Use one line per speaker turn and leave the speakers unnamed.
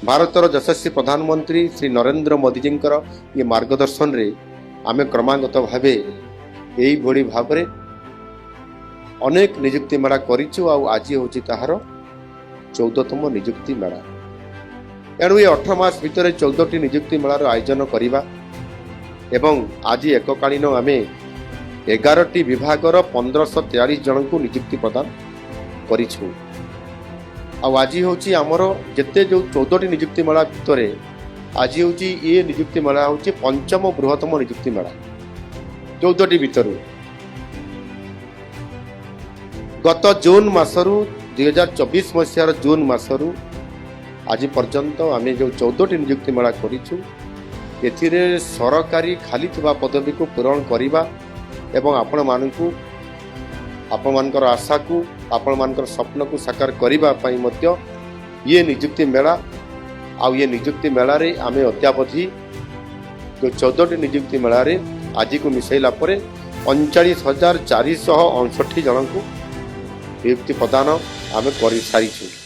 भारतर यशस्वी प्रधानमंत्री श्री नरेंद्र मोदी जी ये मार्गदर्शन रे आमे क्रमागत भाव यही भाव अनेक निजुक्ति मेला करिछु आ आज होची ताहार 14तम निजुक्ति मेला। एणु ये 18 मास भितर 14टी निजुक्ति मेलार आयोजन करिबा एवं आज एककालीन आमे 11टी विभागर 1543 जन को निजुक्ति प्रदान करिछु। आज होची आमर जेते जो 14टी निजुक्ति मेला भितर आज होची ये निजुक्ति मेला होची पंचम बृहत्तम निजुक्ति मेला 14टी भितर। गत जून मासरू 2024 मसीहार जून मासरू आज पर्यंत आम जो 14टी निजुक्ति मेला करिछु एथिरे सरकारी खाली थिबा पदवी को पूरण करिबा एवं आपण मानकर आशा को आपण मानकर स्वप्न को साकार करिबा पई मध्य ये निजुक्ति मेला आउ ये निजुक्ति मेला रे आमे अद्यावधि जो 14टी निजुक्ति मेला रे आज को मिसैला परे 39,459 जन को नियुक्ति प्रदान आमे करि सारिछु।